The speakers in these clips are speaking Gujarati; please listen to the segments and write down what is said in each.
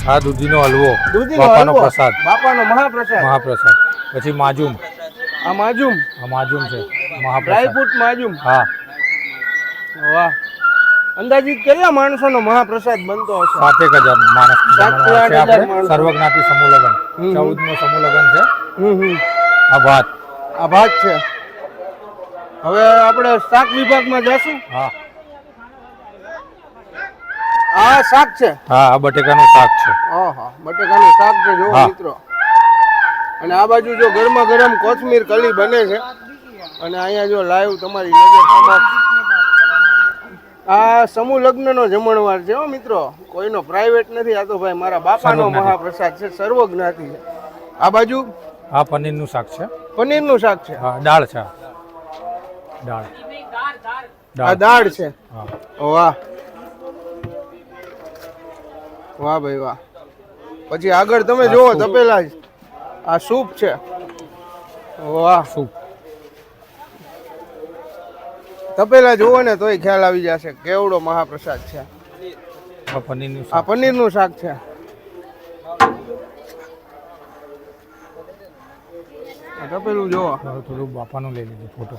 આ દૂધીનો હલવો, દૂધીનો બાપાનો હલવો, પ્રસાદ, બાપાનો મહાપ્રસાદ. મહાપ્રસાદ. પછી માજુમ, આ માજુમ, આ માજુમ છે મહાપ્રસાદ. ડ્રાયફ્રૂટ માજુમ. હા, વાહ. અંદાજિત કેટલા માણસોનો મહાપ્રસાદ બનતો હશે? 7,000 માણસ. 7,000 માણસ. સર્વજ્ઞાતિ સમૂહ લગ્ન 14મો સમૂહ લગ્ન છે. આ ભાત, આ ભાત છે. હવે આપણે શાક વિભાગમાં જશું. હા, આ શાક છે. હા, આ બટેકાનું શાક છે. ઓહો, બટેકાનું શાક છે જો મિત્રો. અને આ બાજુ જો ગરમા ગરમ કોથમીર કલી બને છે. અને અહીંયા જો લાઈવ તમારી નજર સમક્ષ આ સમૂહ લગ્નનો જમણવાર છે હો મિત્રો. કોઈનો પ્રાઇવેટ નથી. આ તો ભાઈ મારા બાપાનો મહાપ્રસાદ છે. સર્વજ્ઞાતિ છે. આ બાજુ આ પનીરનું શાક છે. પનીરનું શાક છે. હા, દાળ છે. દાળ, આ દાળ છે. હા, વાહ વાહ ભાઈ વાહ. પછી આગળ તમે જુઓ તપેલા જ આ સૂપ છે. વાહ, સૂપ. તપેલા જુઓ ને તોય ખ્યાલ આવી જશે કેવડો મહાપ્રસાદ છે. આ પનીરનું આ પનીરનું શાક છે. તપેલું જુઓ. થોડું બાપાનું લઈ લીધું ફોટો.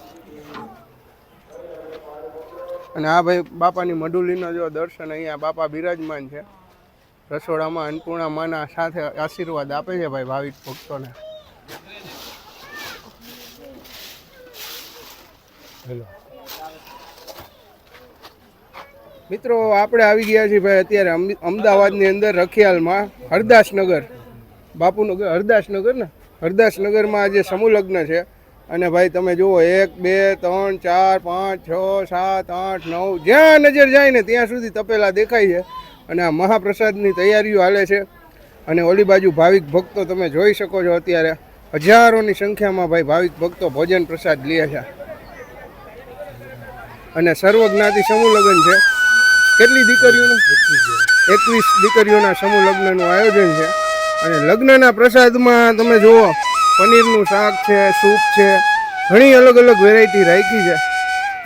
અને આ ભાઈ બાપાની મઢુલીનો જો દર્શન અહીંયા બાપા બિરાજમાન છે રસોડામાં. અન્નપૂર્ણા માના સાથે આશીર્વાદ આપે છે ભાઈ ભાવિક ભક્તોને. મિત્રો આપણે આવી ગયા છીએ ભાઈ અત્યારે અમદાવાદની અંદર રખિયાલમાં હરદાસનગર, બાપુનું હરદાસનગર ને, હરદાસનગરમાં આજે સમૂહ લગ્ન છે. અને ભાઈ તમે જુઓ 1 2 3 4 5 6 7 8 9 જ્યાં નજર જાય ને ત્યાં સુધી તપેલા દેખાય છે. અને આ મહાપ્રસાદની તૈયારીઓ હાલે છે. અને ઓલી બાજુ ભાવિક ભક્તો તમે જોઈ શકો છો અત્યારે હજારોની સંખ્યામાં ભાઈ ભાવિક ભક્તો ભોજન પ્રસાદ લે છે. અને સર્વજ્ઞાતિ સમૂહ લગ્ન છે. કેટલી દીકરીઓનું? 21 દીકરીઓના સમૂહ લગ્નનું આયોજન છે. અને લગ્નના પ્રસાદમાં તમે જુઓ પનીરનું શાક છે, સૂપ છે, ઘણી અલગ અલગ વેરાયટી રાખી છે.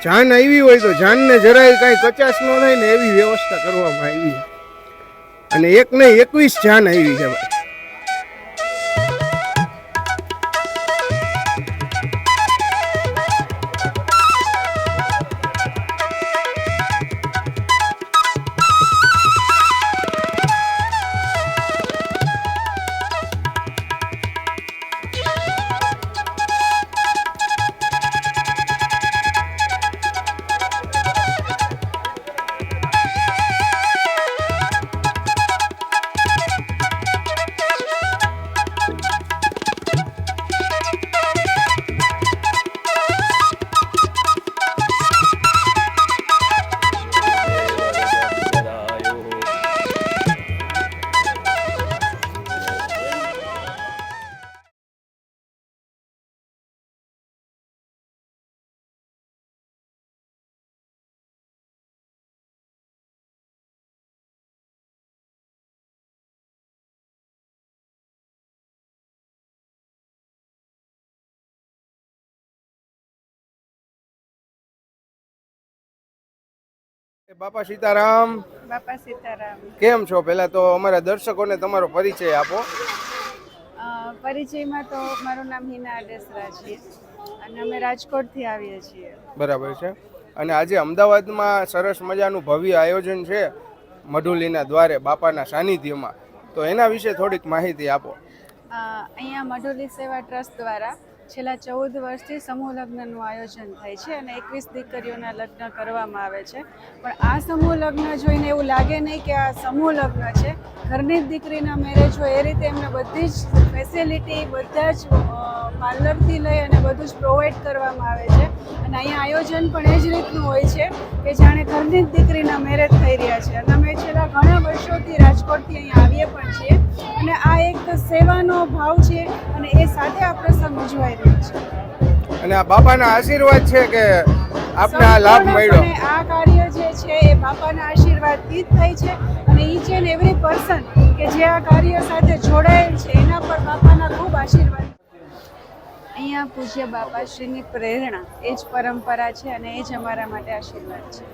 જાન આવી હોય તો જાનને જરાય કાંઈ કચાશ ન થાય ને એવી વ્યવસ્થા કરવામાં આવી છે. અને એક નહીં 21 જાન આવી છે ભાઈ. બાપા સીતારામ. બાપા સીતારામ. કેમ છો? પહેલા તો અમારા દર્શકોને તમારો પરિચય આપો. પરિચયમાં તો મારું નામ હિના આડેસરા છે અને અમે રાજકોટથી આવીએ છીએ. બરાબર છે. અને આજે અમદાવાદમાં સરસ મજાનું ભવ્ય આયોજન છે મઢુલીના દ્વારે બાપાના સાનિધ્યમાં. તો એના વિશે થોડીક માહિતી આપો. અહીંયા મઢુલી સેવા ટ્રસ્ટ દ્વારા છેલ્લા 14 વર્ષથી સમૂહ લગ્નનું આયોજન થાય છે અને 21 દીકરીઓના લગ્ન કરવામાં આવે છે. પણ આ સમૂહ લગ્ન જોઈને એવું લાગે નહીં કે આ સમૂહ લગ્ન છે. ઘરની જ દીકરીના મેરેજ હોય એ રીતે એમને બધી જ ફેસિલિટી, બધા જ પાર્લરથી લઈ અને બધું જ પ્રોવાઈડ કરવામાં આવે છે. અને અહીંયા આયોજન પણ એ જ રીતનું હોય છે કે જાણે ઘરની જ દીકરીના મેરેજ થઈ રહ્યા છે. અને અમે છેલ્લા ઘણા વર્ષોથી રાજકોટથી અહીંયા આવીએ પણ છીએ. અને આ એક સેવાનો ભાવ છે અને એ સાથે આ પ્રસંગ ઉજવાઈ રહ્યો છે. અને આ બાપાના આશીર્વાદ છે કે આપને આ લાભ મળ્યો. આ કાર્ય જે છે એ બાપાના આશીર્વાદથી જ થાય છે. અને ઈચ એન્ડ એવરી પર્સન કે જે આ કાર્ય સાથે જોડાયેલ છે એના પર બાપાના ખૂબ આશીર્વાદ. અહીંયા પૂજ્ય બાપાશ્રીની પ્રેરણા એ જ પરંપરા છે અને એ જ અમારા માટે આશીર્વાદ છે.